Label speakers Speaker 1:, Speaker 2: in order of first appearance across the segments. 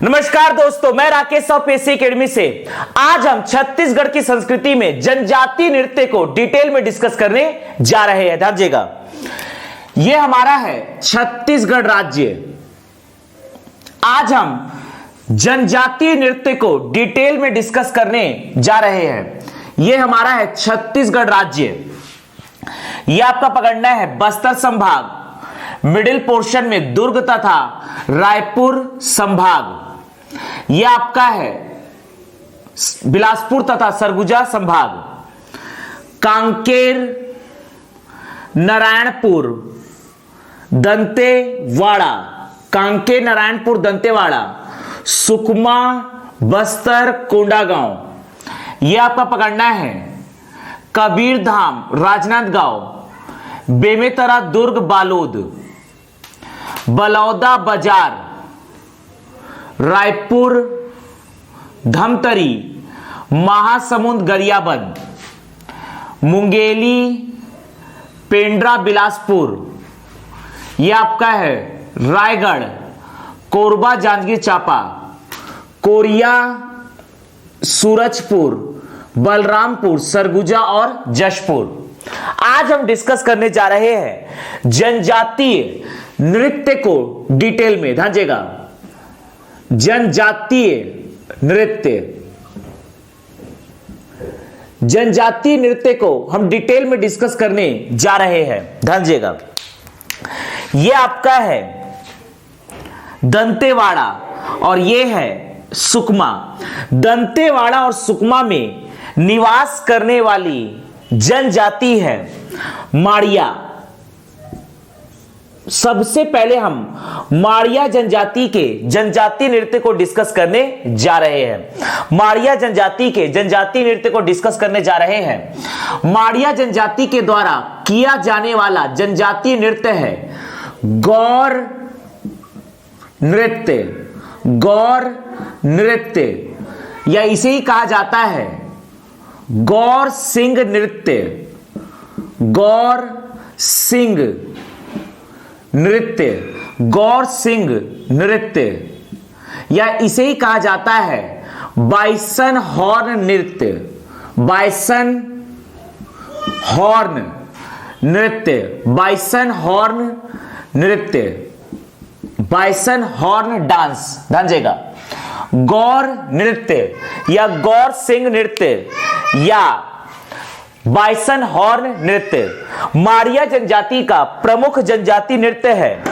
Speaker 1: नमस्कार दोस्तों, मैं राकेश पेशी एकेडमी से आज हम छत्तीसगढ़ की संस्कृति में जनजातीय नृत्य को डिटेल में डिस्कस करने जा रहे हैं। ध्यान दीजिएगा, यह हमारा है छत्तीसगढ़ राज्य। आज हम जनजातीय नृत्य को डिटेल में डिस्कस करने जा रहे हैं। यह हमारा है छत्तीसगढ़ राज्य। यह आपका पकड़ना है बस्तर संभाग, मिडिल पोर्शन में दुर्ग तथा रायपुर संभाग। यह आपका है बिलासपुर तथा सरगुजा संभाग, कांकेर, नारायणपुर, दंतेवाड़ा, कांकेर, नारायणपुर, दंतेवाड़ा, सुकमा, बस्तर, कोंडागांव। यह आपका पकड़ना है कबीरधाम, राजनांदगांव, बेमेतरा, दुर्ग, बालोद, बलौदा बाजार, रायपुर, धमतरी, महासमुंद, गरियाबंद, मुंगेली, पेंड्रा, बिलासपुर। यह आपका है रायगढ़, कोरबा, जांजगीर चांपा, कोरिया, सूरजपुर, बलरामपुर, सरगुजा और जशपुर। आज हम डिस्कस करने जा रहे हैं जनजातीय नृत्य को डिटेल में। ध्यान दीजिएगा, जनजातीय नृत्य, जनजातीय नृत्य को हम डिटेल में डिस्कस करने जा रहे हैं। ध्यान दीजिएगा, यह आपका है दंतेवाड़ा और यह है सुकमा। दंतेवाड़ा और सुकमा में निवास करने वाली जनजाति है माड़िया। सबसे पहले हम माड़िया जनजाति के जनजातीय नृत्य को डिस्कस करने जा रहे हैं। माड़िया जनजाति के जनजातीय नृत्य को डिस्कस करने जा रहे हैं। माड़िया जनजाति के द्वारा किया जाने वाला जनजातीय नृत्य है गौर नृत्य। गौर नृत्य या इसे ही कहा जाता है गौर सिंह नृत्य। गौर सिंह नृत्य, गौर सिंह नृत्य या इसे ही कहा जाता है बाइसन हॉर्न नृत्य। बाइसन हॉर्न नृत्य, बाइसन हॉर्न नृत्य, बाइसन हॉर्न डांस। ध्यान दीजिएगा, गौर नृत्य या गौर सिंह नृत्य या बाइसन हॉर्न नृत्य माड़िया जनजाति का प्रमुख जनजातीय नृत्य है।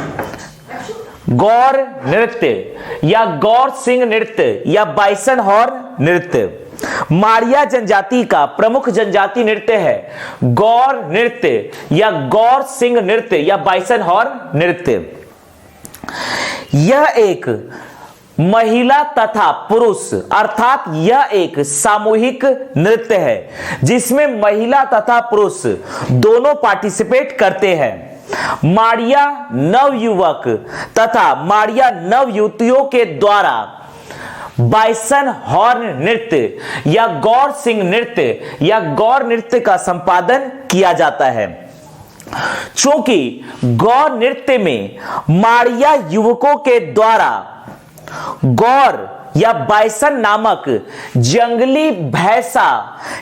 Speaker 1: गौर नृत्य या गौर सिंह नृत्य या बाइसन हॉर्न नृत्य माड़िया जनजाति का प्रमुख जनजातीय नृत्य है। गौर नृत्य या गौर सिंह नृत्य या बाइसन हॉर्न नृत्य। यह एक महिला तथा पुरुष अर्थात यह एक सामूहिक नृत्य है जिसमें महिला तथा पुरुष दोनों पार्टिसिपेट करते हैं। माड़िया नवयुवक तथा माड़िया नवयुवतियों के द्वारा बाइसन हॉर्न नृत्य या गौर सिंह नृत्य या गौर नृत्य का संपादन किया जाता है। चूंकि गौर नृत्य में माड़िया युवकों के द्वारा गौर या बाइसन नामक जंगली भैंसा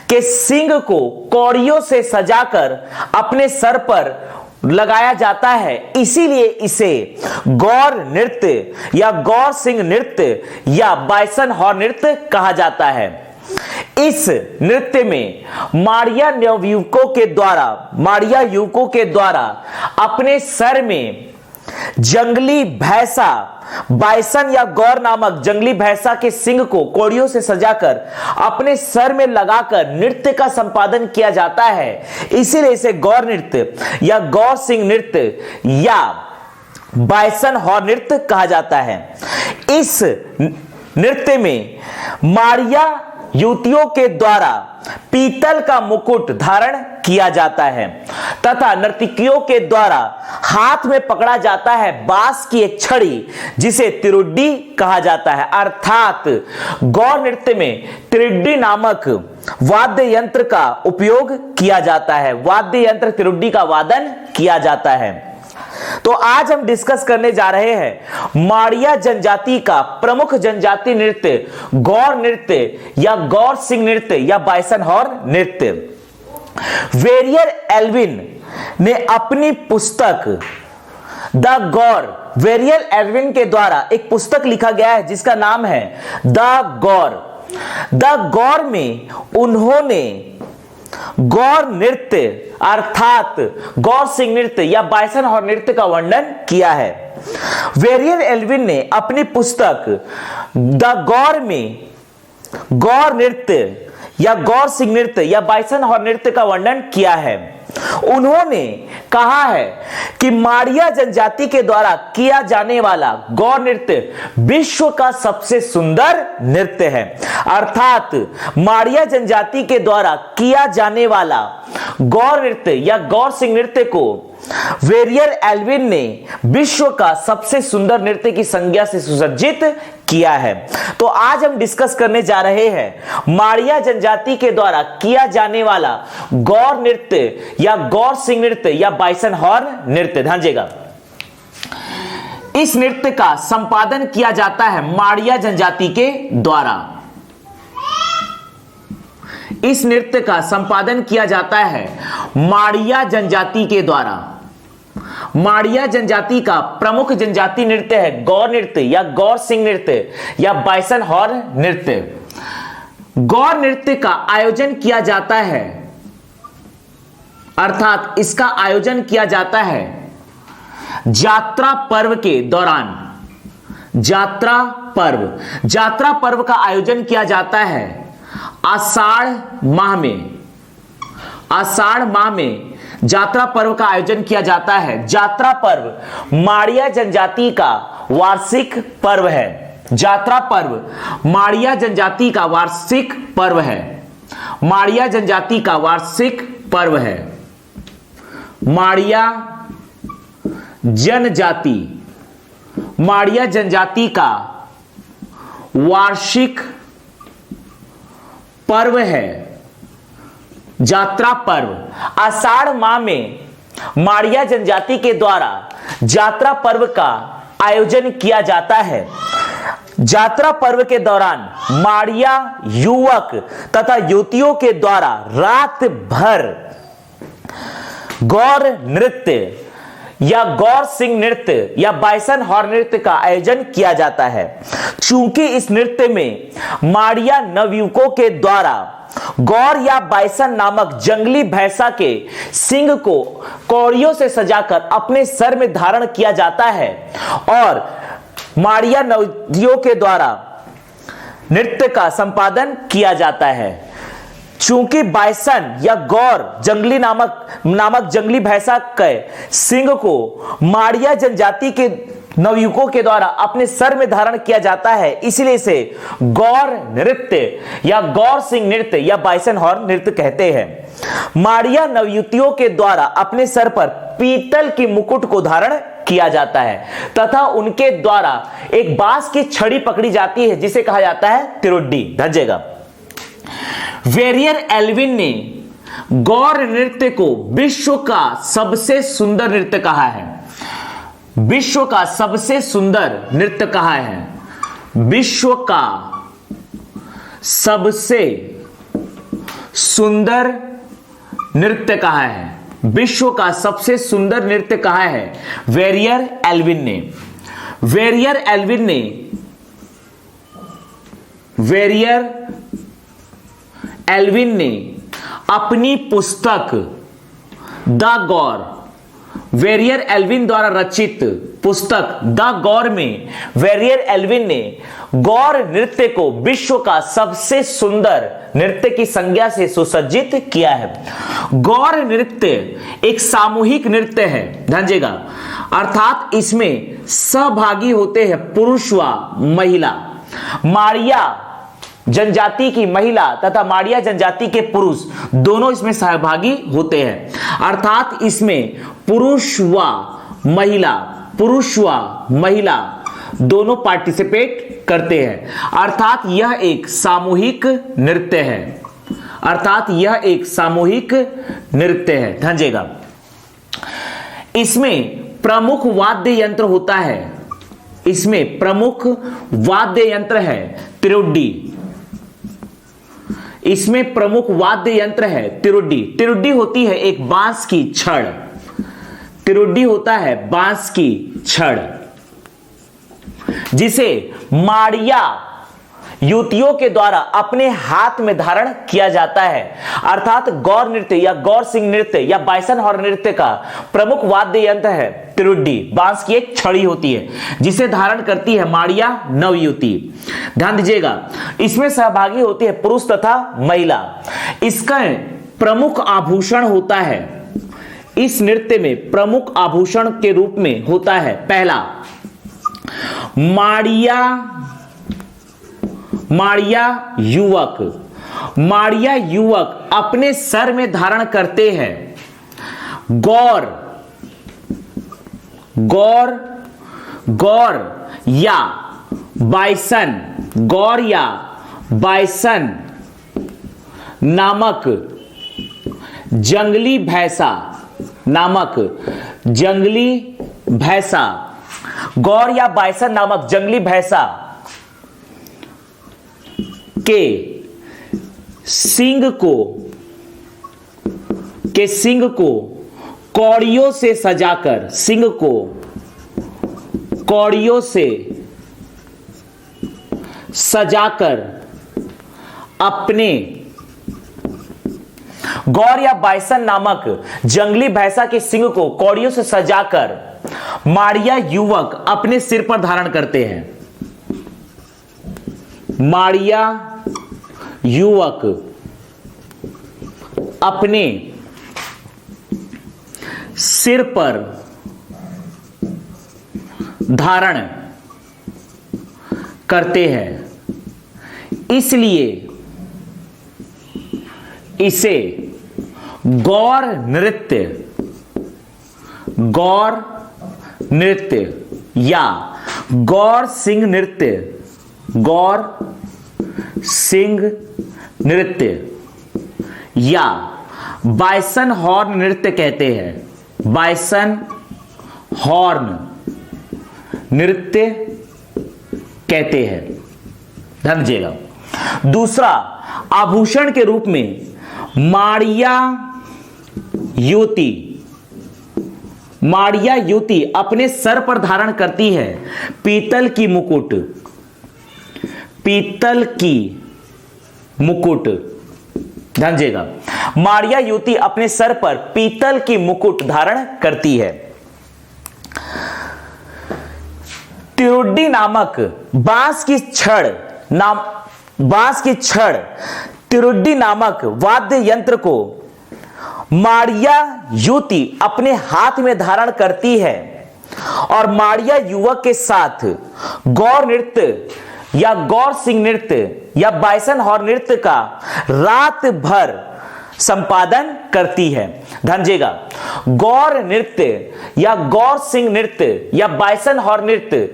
Speaker 1: के सींग को कौड़ियों से सजाकर अपने सर पर लगाया जाता है, इसीलिए इसे गौर नृत्य या गौर सिंह नृत्य या बाइसन हॉर्न नृत्य कहा जाता है। इस नृत्य में माड़िया युवकों के द्वारा अपने सर में जंगली भैंसा बाइसन या गौर नामक जंगली भैंसा के सींग को कौड़ियों से सजाकर अपने सर में लगाकर नृत्य का संपादन किया जाता है, इसीलिए इसे गौर नृत्य या गौर सिंह नृत्य या बाइसन हॉर्न नृत्य कहा जाता है। इस नृत्य में माड़िया युवतियों के द्वारा पीतल का मुकुट धारण किया जाता है तथा नर्तकियों के द्वारा हाथ में पकड़ा जाता है बांस की एक छड़ी जिसे तिरुड्डी कहा जाता है। अर्थात गौर नृत्य में तिरुड्डी नामक वाद्य यंत्र का उपयोग किया जाता है। वाद्य यंत्र तिरुड्डी का वादन किया जाता है। तो आज हम डिस्कस करने जा रहे हैं माड़िया जनजाति का प्रमुख जनजाति नृत्य गौर नृत्य या गौर सिंह नृत्य या बाइसन हॉर्न नृत्य। वेरियर एल्विन ने अपनी पुस्तक द गौर, वेरियर एल्विन के द्वारा एक पुस्तक लिखा गया है जिसका नाम है द गौर। द गौर में उन्होंने गौर नृत्य अर्थात गौर सिंह नृत्य या बाइसन हॉर्न नृत्य का वर्णन किया है। वेरियर एल्विन ने अपनी पुस्तक द गौर में गौर नृत्य या गौर सिंह नृत्य या बाइसन हॉर्न नृत्य का वर्णन किया है। उन्होंने कहा है कि माड़िया जनजाति के द्वारा किया जाने वाला गौर नृत्य विश्व का सबसे सुंदर नृत्य है। अर्थात माड़िया जनजाति के द्वारा किया जाने वाला गौर नृत्य या गौर सिंह नृत्य को वेरियर एल्विन ने विश्व का सबसे सुंदर नृत्य की संज्ञा से सुसज्जित किया है। तो आज हम डिस्कस करने जा रहे हैं माड़िया जनजाति के द्वारा किया जाने वाला गौर नृत्य या गौर सिंह नृत्य या बाइसन हॉर्न नृत्य। ध्यान दीजिएगा, इस नृत्य का संपादन किया जाता है माड़िया जनजाति के द्वारा। इस नृत्य का संपादन किया जाता है माड़िया जनजाति के द्वारा। माड़िया जनजाति का प्रमुख जनजाति नृत्य है गौर नृत्य या गौर सिंह नृत्य या बाइसन हॉर्न नृत्य। गौर नृत्य का आयोजन किया जाता है अर्थात इसका आयोजन किया जाता है यात्रा पर्व के दौरान। यात्रा पर्व का आयोजन किया जाता है आषाढ़ माह में। आषाढ़ माह में यात्रा पर्व का आयोजन किया जाता है। यात्रा पर्व माड़िया जनजाति का वार्षिक पर्व है। यात्रा पर्व माड़िया जनजाति का वार्षिक पर्व है। माड़िया जनजाति का वार्षिक पर्व है। माड़िया जनजाति का वार्षिक पर्व है यात्रा पर्व। आषाढ़ माह में माड़िया जनजाति के द्वारा यात्रा पर्व का आयोजन किया जाता है। यात्रा पर्व के दौरान माड़िया युवक तथा युवतियों के द्वारा रात भर गौर नृत्य या गौर सिंह नृत्य या बाइसन हॉर्न नृत्य का आयोजन किया जाता है। चूंकि इस नृत्य में माड़िया नवयुवकों के द्वारा गौर या बाइसन नामक जंगली भैंसा के सिंग को कौड़ियों से सजाकर अपने सर में धारण किया जाता है और माड़िया नवयुवतियों के द्वारा नृत्य का संपादन किया जाता है। चूंकि बाइसन या गौर जंगली नामक जंगली भैंसा के सिंग को माड़िया जनजाति के नवयुवकों के द्वारा अपने सर में धारण किया जाता है, इसलिए इसे गौर नृत्य या गौर सिंह नृत्य या बाइसन हॉर्न नृत्य कहते हैं। माड़िया नवयुवतियों के द्वारा अपने सर पर पीतल की मुकुट को धारण किया जाता है तथा उनके द्वारा एक बांस की छड़ी पकड़ी जाती है जिसे कहा जाता है तिरुड्डी। धजेगा, वेरियर एल्विन ने गौर नृत्य को विश्व का सबसे सुंदर नृत्य कहा है। विश्व का सबसे सुंदर नृत्य कहा है। विश्व का सबसे सुंदर नृत्य कहा है। विश्व का सबसे सुंदर नृत्य कहा है वेरियर एल्विन ने। वेरियर एल्विन ने अपनी पुस्तक द गौर, वेरियर एल्विन द्वारा रचित पुस्तक द गौर में वेरियर एल्विन ने गौर नृत्य को विश्व का सबसे सुंदर नृत्य की संज्ञा से सुसज्जित किया है। गौर नृत्य एक सामूहिक नृत्य है, ध्यान दीजिएगा, अर्थात इसमें सहभागी होते हैं पुरुष व महिला। माड़िया जनजाति की महिला तथा माड़िया जनजाति के पुरुष दोनों इसमें सहभागी होते हैं, अर्थात इसमें पुरुष व महिला दोनों पार्टिसिपेट करते हैं, अर्थात यह एक सामूहिक नृत्य है। ध्यान दीजिएगा, इसमें प्रमुख वाद्य यंत्र होता है, इसमें प्रमुख वाद्य यंत्र है तिरुड्डी। इसमें प्रमुख वाद्य यंत्र है तिरुड्डी। तिरुड्डी होती है एक बांस की छड़। तिरुड्डी होता है बांस की छड़, जिसे माड़िया युवतियों के द्वारा अपने हाथ में धारण किया जाता है। अर्थात गौर नृत्य या गौर सिंह नृत्य या बाइसन हॉर्न नृत्य का प्रमुख वाद्य यंत्र है तिरुड्डी। बांस की एक छड़ी होती है जिसे धारण करती है माड़िया नवयुवती। ध्यान दीजिएगा, इसमें सहभागी होती है पुरुष तथा महिला। इसका प्रमुख आभूषण होता है, इस नृत्य में प्रमुख आभूषण के रूप में होता है, पहला माड़िया युवक। माड़िया युवक अपने सर में धारण करते हैं गौर या बाइसन, गौर या बाइसन नामक जंगली भैंसा, गौर या बाइसन नामक जंगली भैंसा के सिंग को कौड़ियों से सजाकर, सिंग को कौड़ियों से सजाकर अपने गौर या बाइसन नामक जंगली भैंसा के सिंग को कौड़ियों से सजाकर माड़िया युवक अपने सिर पर धारण करते हैं। माड़िया युवक अपने सिर पर धारण करते हैं, इसलिए इसे गौर नृत्य या गौर सिंह नृत्य या बाइसन हॉर्न नृत्य कहते हैं। बाइसन हॉर्न नृत्य कहते हैं। ध्यान दीजिएगा, दूसरा आभूषण के रूप में माड़िया युवती अपने सर पर धारण करती है पीतल की मुकुट। ध्यान दीजिएगा, माड़िया युवती अपने सर पर पीतल की मुकुट धारण करती है। तिरुड्डी नामक बांस की छड़ तिरुड्डी नामक वाद्य यंत्र को माड़िया युवती अपने हाथ में धारण करती है और माड़िया युवक के साथ गौर नृत्य या गौर सिंह नृत्य या बाइसन हॉर्न नृत्य का रात भर संपादन करती है। ध्यान दीजिएगा, गौर नृत्य या गौर सिंह नृत्य या बाइसन हॉर्न नृत्य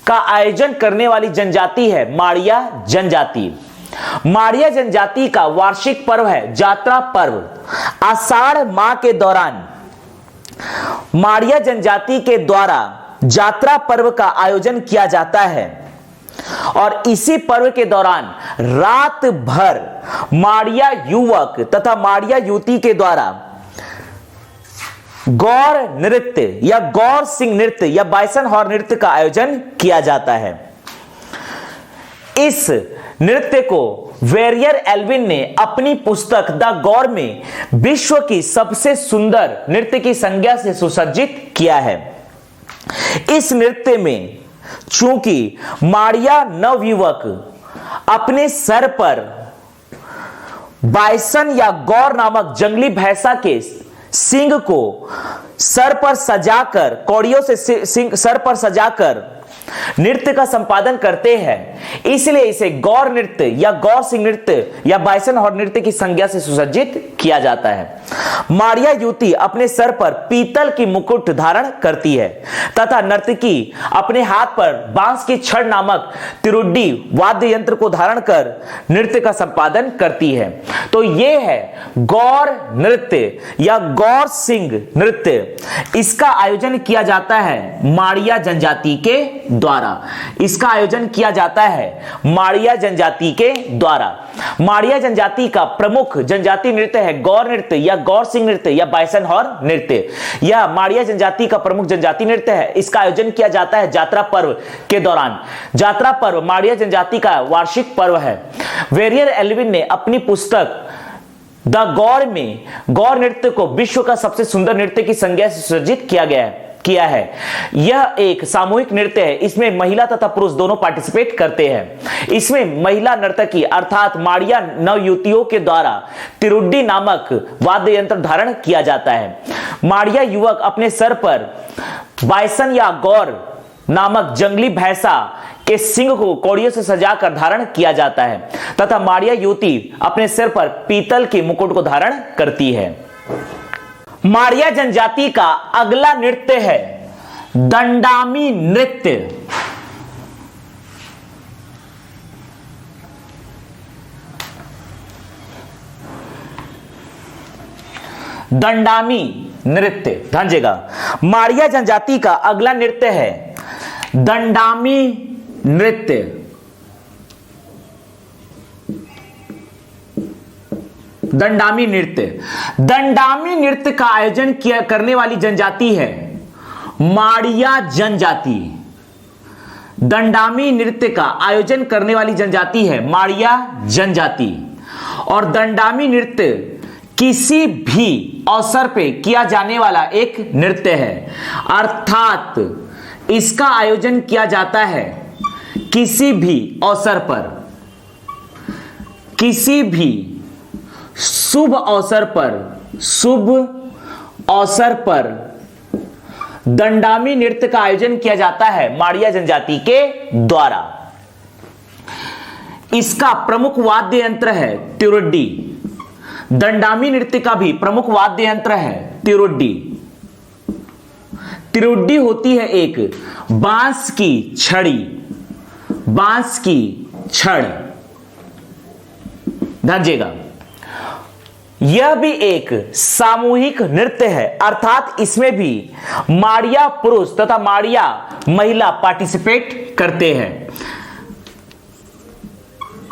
Speaker 1: का आयोजन करने वाली जनजाति है माड़िया जनजाति। माड़िया जनजाति का वार्षिक पर्व है जात्रा पर्व। आषाढ़ माह के दौरान माड़िया जनजाति के द्वारा जात्रा पर्व का आयोजन किया जाता है और इसी पर्व के दौरान रात भर माड़िया युवक तथा माड़िया युवती के द्वारा गौर नृत्य या गौर सिंह नृत्य या बाइसन हॉर्न नृत्य का आयोजन किया जाता है। इस नृत्य को वेरियर एल्विन ने अपनी पुस्तक द गौर में विश्व की सबसे सुंदर नृत्य की संज्ञा से सुसज्जित किया है। इस नृत्य में चूंकि माड़िया नवयुवक अपने सर पर बाइसन या गौर नामक जंगली भैंसा के सिंग को सर पर सजाकर कौड़ियों से सर पर सजाकर नृत्य का संपादन करते हैं, इसलिए इसे गौर नृत्य या गौर सिंह नृत्य या बाइसन हॉर्न नृत्य की संज्ञा से सुसज्जित किया जाता है। माड़िया युवती अपने सर पर पीतल की मुकुट धारण करती है तथा नर्तकी अपने हाथ पर बांस की छड़ नामक तिरुड्डी वाद्य यंत्र को धारण कर नृत्य का संपादन करती है। तो यह है गौर नृत्य या गौर सिंह नृत्य। इसका आयोजन किया जाता है माड़िया जनजाति के द्वारा। इसका आयोजन किया जाता है माड़िया जनजाति के द्वारा। माड़िया जनजाति का प्रमुख जनजाति नृत्य है गौर नृत्य या गौर सिंह नृत्य या बाइसन हॉर्न नृत्य। यह माड़िया जनजाति का प्रमुख जनजाति नृत्य है। इसका आयोजन किया जाता है जात्रा पर्व के दौरान। जात्रा पर्व माड़िया जनजाति का वार्षिक पर्व है। वेरियर एल्विन ने अपनी पुस्तक द गौर में गौर नृत्य को विश्व का सबसे सुंदर नृत्य की संज्ञा से सुसज्जित किया है। यह एक सामूहिक नृत्य है। इसमें महिला तथा पुरुष दोनों पार्टिसिपेट करते हैं। इसमें महिला नर्तकी अर्थात माड़िया नवयुवतियों के द्वारा तिरुड्डी नामक वाद्य यंत्र धारण किया जाता है। माड़िया युवक अपने सर पर बाइसन या गौर नामक जंगली भैंसा के सिंग को कौड़ियों से सजाकर धारण किया जाता है तथा माड़िया युवती अपने सिर पर पीतल के मुकुट को धारण करती है। माड़िया जनजाति का अगला नृत्य है दंडामी नृत्य। दंडामी नृत्य ध्यान देगा। माड़िया जनजाति का अगला नृत्य है दंडामी नृत्य। दंडामी नृत्य। दंडामी नृत्य का आयोजन करने वाली जनजाति है माड़िया जनजाति। दंडामी नृत्य का आयोजन करने वाली जनजाति है माड़िया जनजाति। और दंडामी नृत्य किसी भी अवसर पे किया जाने वाला एक नृत्य है अर्थात इसका आयोजन किया जाता है किसी भी अवसर पर, किसी भी शुभ अवसर पर दंडामी नृत्य का आयोजन किया जाता है माड़िया जनजाति के द्वारा। इसका प्रमुख वाद्य यंत्र है तिरुड्डी। दंडामी नृत्य का भी प्रमुख वाद्य यंत्र है तिरुड्डी। तिरुड्डी होती है एक बांस की छड़ी, बांस की छड़। ध्यान दीजिएगा, यह भी एक सामूहिक नृत्य है अर्थात इसमें भी माड़िया पुरुष तथा माड़िया महिला पार्टिसिपेट करते हैं।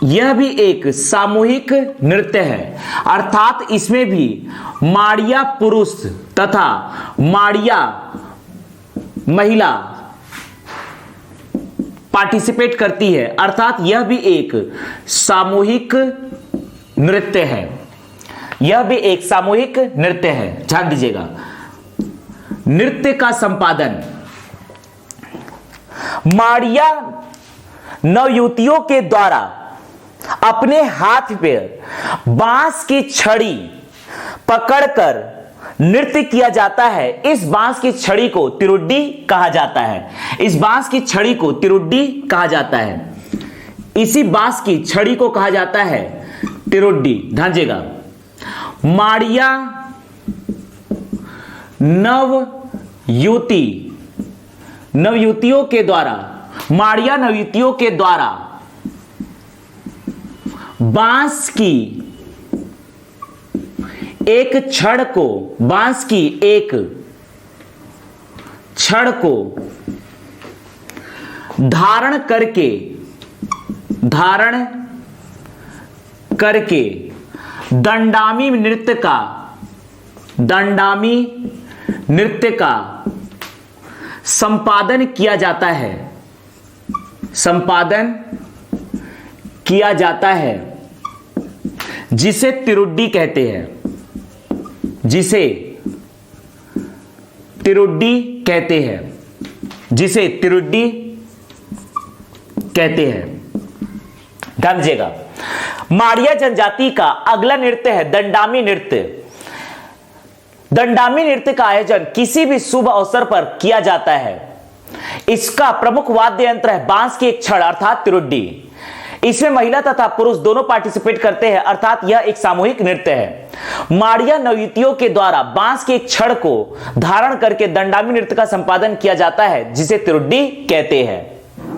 Speaker 1: यह भी एक सामूहिक नृत्य है अर्थात इसमें भी माड़िया पुरुष तथा माड़िया महिला पार्टिसिपेट करती है अर्थात यह भी एक सामूहिक नृत्य है। यह भी एक सामूहिक नृत्य है। ध्यान दीजिएगा, नृत्य का संपादन माड़िया नवयुवतियों के द्वारा अपने हाथ पे बांस की छड़ी पकड़कर नृत्य किया जाता है। इस बांस की छड़ी को तिरुड्डी कहा जाता है। इस बांस की छड़ी को तिरुड्डी कहा जाता है। इसी बांस की छड़ी को कहा जाता है तिरुड्डी। ध्यान दीजिएगा, माड़िया नवयुवतियों के द्वारा, माड़िया नवयुवतियों के द्वारा बांस की एक छड़ को, बांस की एक छड़ को धारण करके दंडामी नृत्य का संपादन किया जाता है। संपादन किया जाता है जिसे तिरुड्डी कहते हैं। जिसे तिरुड्डी कहते हैं। जिसे तिरुड्डी कहते हैं। ध्यान दीजिएगा, माड़िया जनजाति का अगला नृत्य है दंडामी नृत्य। दंडामी नृत्य का आयोजन किसी भी शुभ अवसर पर किया जाता है। इसका प्रमुख वाद्य यंत्र है बांस की एक छड़ अर्थात तिरुड्डी। इसमें महिला तथा पुरुष दोनों पार्टिसिपेट करते हैं, अर्थात यह एक सामूहिक नृत्य है। माड़िया नवयुवतियों के द्वारा बांस के एक छड़ को धारण करके दंडामी नृत्य का संपादन किया जाता है, जिसे तिरुड्डी कहते हैं।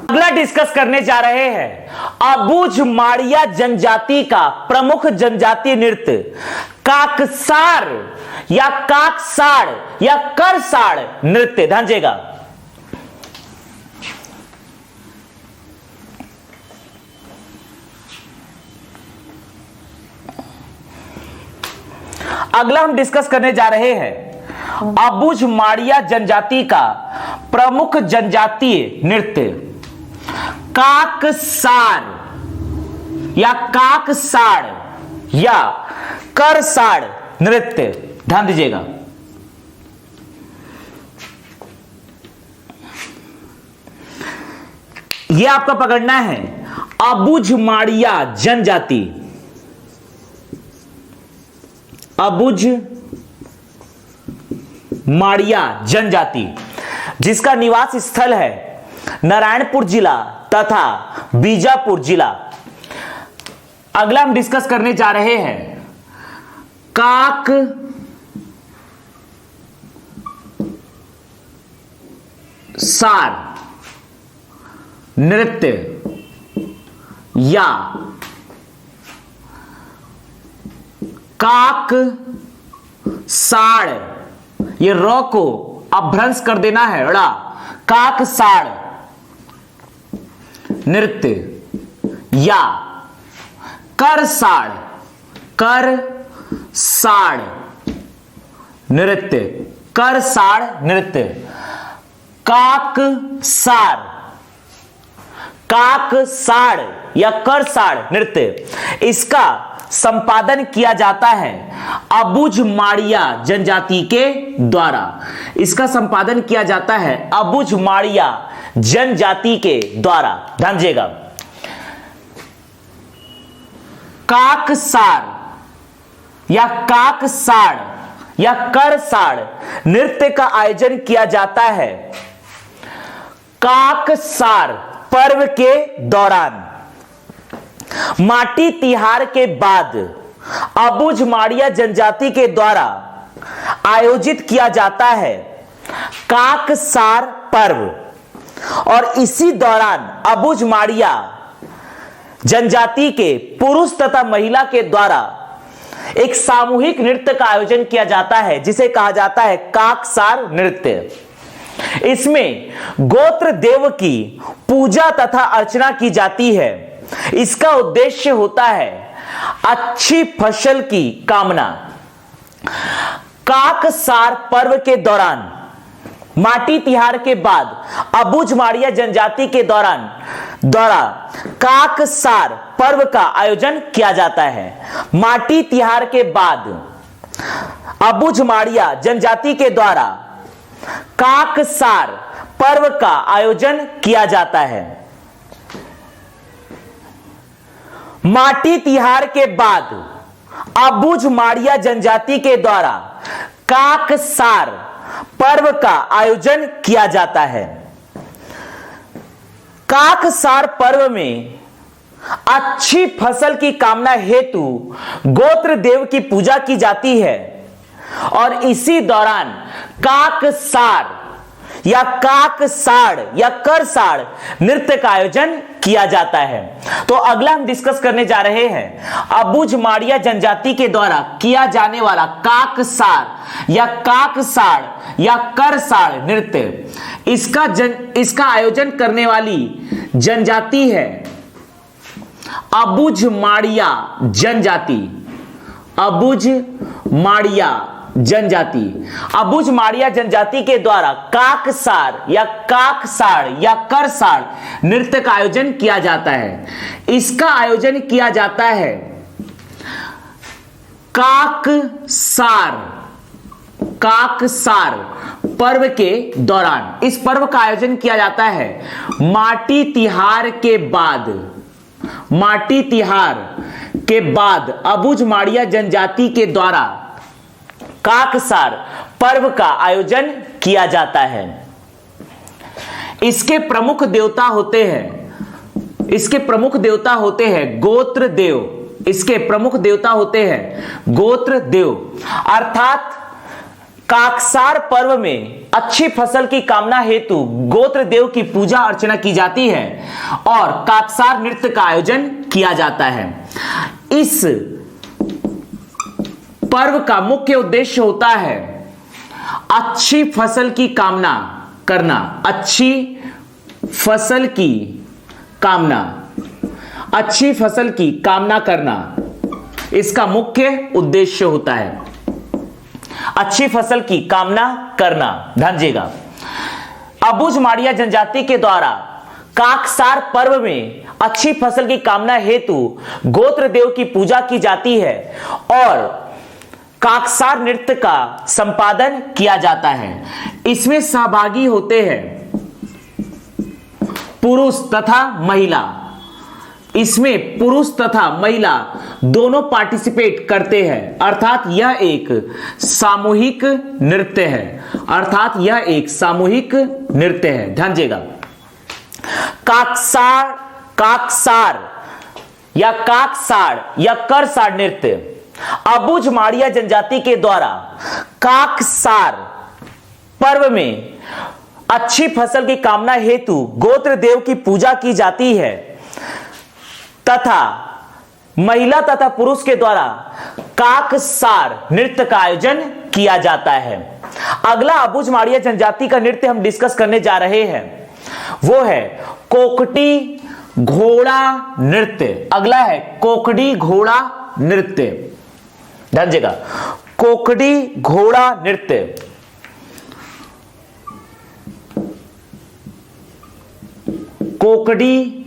Speaker 1: अगला डिस्कस करने जा रहे हैं अबुझ माड़िया जनजाति का प्रमुख जनजातीय नृत्य काकसार या काकसाड़ या करसाड़ नृत्य। ध्यान दीजिएगा, अगला हम डिस्कस करने जा रहे हैं अबुझ माड़िया जनजाति का प्रमुख जनजातीय नृत्य काकसार या काकसाड़ या करसाड़ नृत्य। ध्यान दीजिएगा, यह आपका पकड़ना है अबुझ माड़िया जनजाति, अबुझ माड़िया जनजाति जिसका निवास स्थल है नारायणपुर जिला तथा बीजापुर जिला। अगला हम डिस्कस करने जा रहे हैं काक सार नृत्य या काक साड़, ये र को अभ्रंश कर देना है ड़ा, काक साड़ नृत्य या करसाड़, कर साड़ नृत्य, करसाड़ नृत्य, काक सार, काक साड़ या करसाड़ नृत्य। इसका संपादन किया जाता है अबुझ माड़िया जनजाति के द्वारा। इसका संपादन किया जाता है अबुझ माड़िया जनजाति के द्वारा। ध्यान दीजिएगा, काकसार या काकसाड़ या करसाड़ नृत्य का आयोजन किया जाता है काकसार पर्व के दौरान। माटी तिहार के बाद अबुझ माड़िया जनजाति के द्वारा आयोजित किया जाता है काकसार पर्व, और इसी दौरान अबुझ माड़िया जनजाति के पुरुष तथा महिला के द्वारा एक सामूहिक नृत्य का आयोजन किया जाता है, जिसे कहा जाता है काकसार नृत्य। इसमें गोत्र देव की पूजा तथा अर्चना की जाती है। इसका उद्देश्य होता है अच्छी फसल की कामना। काकसार पर्व के दौरान माटी तिहार के बाद अबुझ माड़िया जनजाति के द्वारा काकसार पर्व का आयोजन किया जाता है। माटी तिहार के बाद अबुझ माड़िया जनजाति के द्वारा काकसार पर्व का आयोजन किया जाता है। माटी तिहार के बाद अबुझ माड़िया जनजाति के द्वारा काकसार पर्व का आयोजन किया जाता है। काकसार पर्व में अच्छी फसल की कामना हेतु गोत्र देव की पूजा की जाती है, और इसी दौरान काकसार या काकसाड़ या करसाड़ नृत्य का आयोजन किया जाता है। तो अगला हम डिस्कस करने जा रहे हैं अबुझ माड़िया जनजाति के द्वारा किया जाने वाला काकसार या काकसाड़ या करसाड़ नृत्य। इसका आयोजन करने वाली जनजाति है अबुझ माड़िया जनजाति। अबुझ माड़िया जनजाति, अबुझ माड़िया जनजाति के द्वारा काकसार या काकसाड़ या करसाड़ नृत्य का आयोजन किया जाता है। इसका आयोजन किया जाता है काकसार पर्व के दौरान। इस पर्व का आयोजन किया जाता है माटी तिहार के बाद। माटी तिहार के बाद अबुझ माड़िया जनजाति के द्वारा काकसार पर्व का आयोजन किया जाता है। इसके प्रमुख देवता होते हैं, इसके प्रमुख देवता होते हैं गोत्र देव। इसके प्रमुख देवता होते हैं गोत्र देव। अर्थात काकसार पर्व में अच्छी फसल की कामना हेतु गोत्र देव की पूजा अर्चना की जाती है और काकसार नृत्य का आयोजन किया जाता है। इस पर्व का मुख्य उद्देश्य होता है अच्छी फसल की कामना करना। अच्छी फसल की कामना, अच्छी फसल की कामना करना इसका मुख्य उद्देश्य होता है। अच्छी फसल की कामना करना। ध्यान दीजिएगा, अबुझ माड़िया जनजाति के द्वारा काकसार पर्व में अच्छी फसल की कामना हेतु गोत्र देव की पूजा की जाती है और काकसार नृत्य का संपादन किया जाता है। इसमें सहभागी होते हैं पुरुष तथा महिला। इसमें पुरुष तथा महिला दोनों पार्टिसिपेट करते हैं। अर्थात यह एक सामूहिक नृत्य है। अर्थात यह एक सामूहिक नृत्य है। ध्यान दीजिएगा, काकसार या करसार नृत्य अबुझ माड़िया जनजाति के द्वारा काकसार पर्व में अच्छी फसल की कामना हेतु गोत्र देव की पूजा की जाती है तथा महिला तथा पुरुष के द्वारा काकसार नृत्य का आयोजन किया जाता है। अगला अबुझ माड़िया जनजाति का नृत्य हम डिस्कस करने जा रहे हैं, वो है कोकटी घोड़ा नृत्य। अगला है कोकड़ी घोड़ा नृत्य। ध्यान दीजिएगा, कोकड़ी घोड़ा नृत्य। कोकड़ी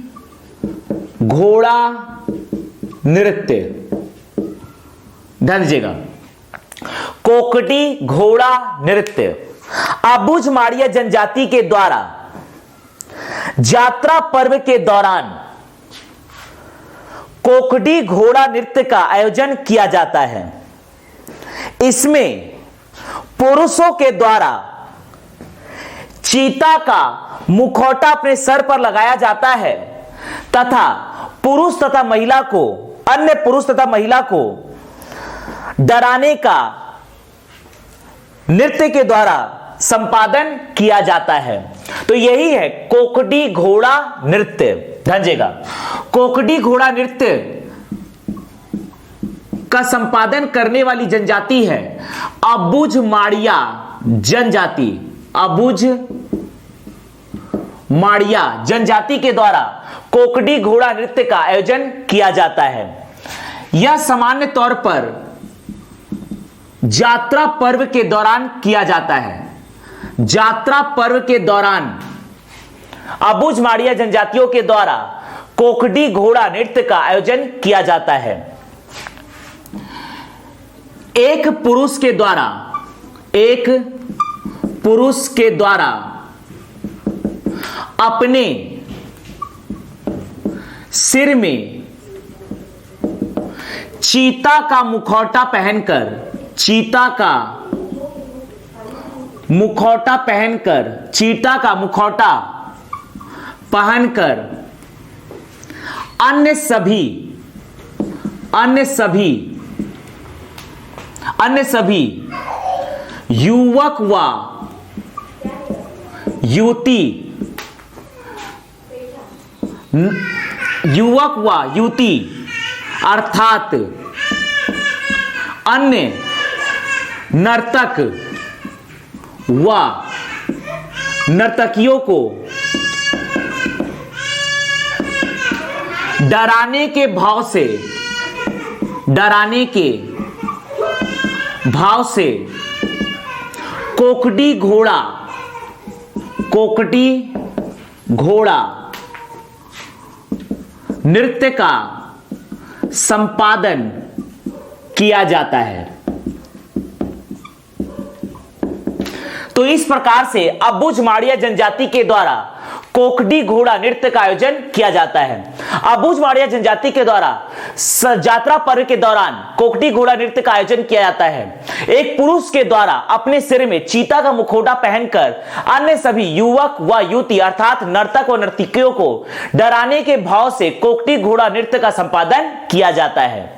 Speaker 1: घोड़ा नृत्य। ध्यान दीजिएगा, कोकड़ी घोड़ा नृत्य अबुझ माड़िया जनजाति के द्वारा यात्रा पर्व के दौरान कोकड़ी घोड़ा नृत्य का आयोजन किया जाता है। इसमें पुरुषों के द्वारा चीता का मुखौटा अपने सर पर लगाया जाता है तथा अन्य पुरुष तथा महिला को डराने का नृत्य के द्वारा संपादन किया जाता है। तो यही है कोकड़ी घोड़ा नृत्य। ध्यान दीजिएगा, कोकड़ी घोड़ा नृत्य का संपादन करने वाली जनजाति है अबुझ माड़िया जनजाति। अबुझ माड़िया जनजाति के द्वारा कोकड़ी घोड़ा नृत्य का आयोजन किया जाता है। यह सामान्य तौर पर यात्रा पर्व के दौरान किया जाता है। यात्रा पर्व के दौरान अबुझ माड़िया जनजातियों के द्वारा कोकड़ी घोड़ा नृत्य का आयोजन किया जाता है। एक पुरुष के द्वारा अपने सिर में चीता का मुखौटा पहनकर चीता का मुखौटा पहनकर अन्य सभी युवक व युवती अर्थात अन्य नर्तक व नर्तकियों को डराने के भाव से कोकड़ी घोड़ा नृत्य का संपादन किया जाता है। तो इस प्रकार से अबुझ माड़िया जनजाति के द्वारा कोकड़ी घोड़ा नृत्य का आयोजन किया जाता है। अबुझ माड़िया जनजाति के द्वारा यात्रा पर्व के दौरान कोकटी घोड़ा नृत्य का आयोजन किया जाता है। एक पुरुष के द्वारा अपने सिर में चीता का मुखौटा पहनकर अन्य सभी युवक व युवती अर्थात नर्तक व नर्तकियों को डराने के भाव से कोकटी घोड़ा नृत्य का संपादन किया जाता है।